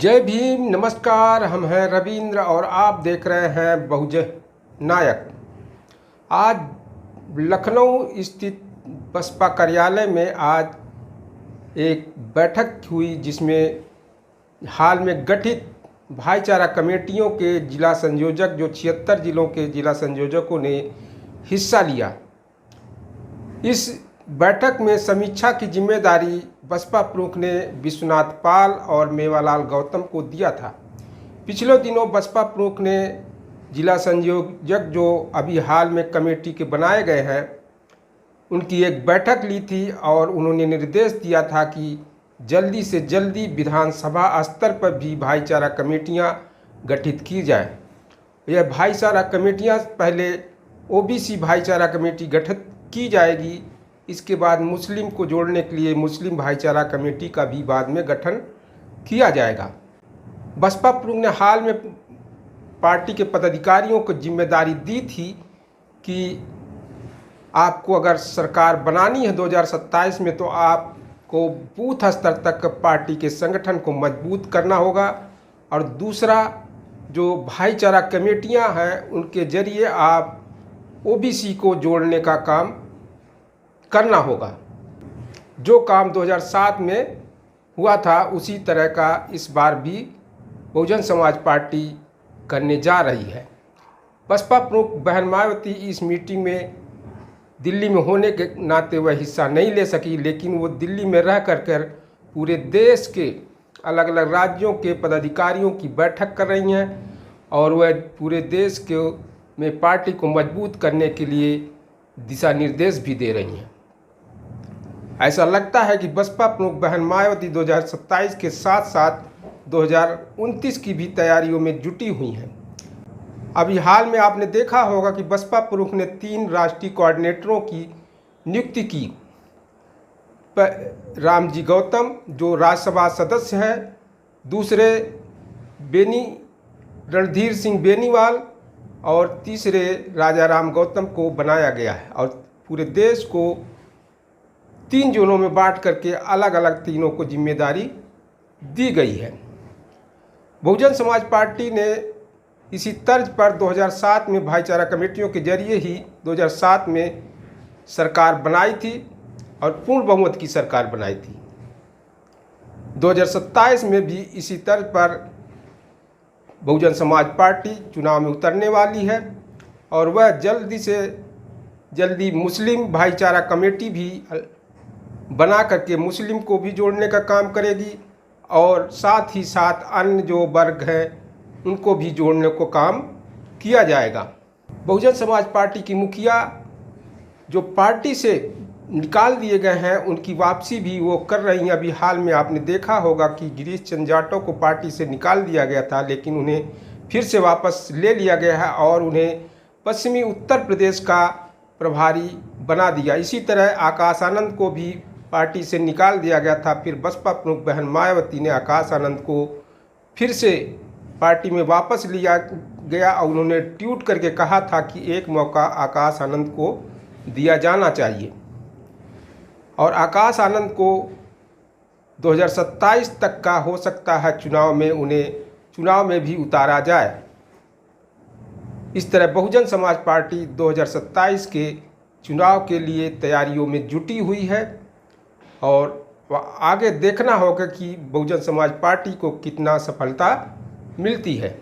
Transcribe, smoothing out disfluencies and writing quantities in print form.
जय भीम। नमस्कार, हम हैं रविंद्र और आप देख रहे हैं बहुजन नायक। आज लखनऊ स्थित बसपा कार्यालय में आज एक बैठक हुई जिसमें हाल में गठित भाईचारा कमेटियों के जिला संयोजक जो 76 जिलों के जिला संयोजकों ने हिस्सा लिया। इस बैठक में समीक्षा की जिम्मेदारी बसपा प्रमुख ने विश्वनाथ पाल और मेवालाल गौतम को दिया था। पिछले दिनों बसपा प्रमुख ने जिला संयोजक जो अभी हाल में कमेटी के बनाए गए हैं उनकी एक बैठक ली थी और उन्होंने निर्देश दिया था कि जल्दी से जल्दी विधानसभा स्तर पर भी भाईचारा कमेटियां गठित की जाए। यह भाईचारा कमेटियां पहले ओबीसी भाईचारा कमेटी गठित की जाएगी, इसके बाद मुस्लिम को जोड़ने के लिए मुस्लिम भाईचारा कमेटी का भी बाद में गठन किया जाएगा। बसपा प्रमुख ने हाल में पार्टी के पदाधिकारियों को जिम्मेदारी दी थी कि आपको अगर सरकार बनानी है 2027 में तो आपको बूथ स्तर तक पार्टी के संगठन को मजबूत करना होगा और दूसरा जो भाईचारा कमेटियां हैं उनके जरिए आप ओबीसी को जोड़ने का काम करना होगा। जो काम 2007 में हुआ था उसी तरह का इस बार भी बहुजन समाज पार्टी करने जा रही है। बसपा प्रमुख बहन मायावती इस मीटिंग में दिल्ली में होने के नाते वह हिस्सा नहीं ले सकी, लेकिन वो दिल्ली में रह कर पूरे देश के अलग अलग राज्यों के पदाधिकारियों की बैठक कर रही हैं और वह पूरे देश के में पार्टी को मजबूत करने के लिए दिशा निर्देश भी दे रही हैं। ऐसा लगता है कि बसपा प्रमुख बहन मायावती 2027 के साथ साथ 2029 की भी तैयारियों में जुटी हुई हैं। अभी हाल में आपने देखा होगा कि बसपा प्रमुख ने 3 राष्ट्रीय कोऑर्डिनेटरों की नियुक्ति की। रामजी गौतम जो राज्यसभा सदस्य हैं, दूसरे रणधीर सिंह बेनीवाल और तीसरे राजा राम गौतम को बनाया गया है और पूरे देश को 3 जोनों में बांट करके अलग अलग तीनों को जिम्मेदारी दी गई है। बहुजन समाज पार्टी ने इसी तर्ज पर 2007 में भाईचारा कमेटियों के जरिए ही 2007 में सरकार बनाई थी और पूर्ण बहुमत की सरकार बनाई थी। 2027 में भी इसी तर्ज पर बहुजन समाज पार्टी चुनाव में उतरने वाली है और वह जल्दी से जल्दी मुस्लिम भाईचारा कमेटी भी बना करके मुस्लिम को भी जोड़ने का काम करेगी और साथ ही साथ अन्य जो वर्ग हैं उनको भी जोड़ने को काम किया जाएगा। बहुजन समाज पार्टी की मुखिया जो पार्टी से निकाल दिए गए हैं उनकी वापसी भी वो कर रही हैं। अभी हाल में आपने देखा होगा कि गिरीश चंद्र जाटव को पार्टी से निकाल दिया गया था, लेकिन उन्हें फिर से वापस ले लिया गया है और उन्हें पश्चिमी उत्तर प्रदेश का प्रभारी बना दिया। इसी तरह आकाश आनंद को भी पार्टी से निकाल दिया गया था, फिर बसपा प्रमुख बहन मायावती ने आकाश आनंद को फिर से पार्टी में वापस लिया गया और उन्होंने ट्वीट करके कहा था कि एक मौका आकाश आनंद को दिया जाना चाहिए और आकाश आनंद को 2027 तक का हो सकता है चुनाव में उन्हें चुनाव में भी उतारा जाए। इस तरह बहुजन समाज पार्टी 2027 के चुनाव के लिए तैयारियों में जुटी हुई है और आगे देखना होगा कि बहुजन समाज पार्टी को कितना सफलता मिलती है।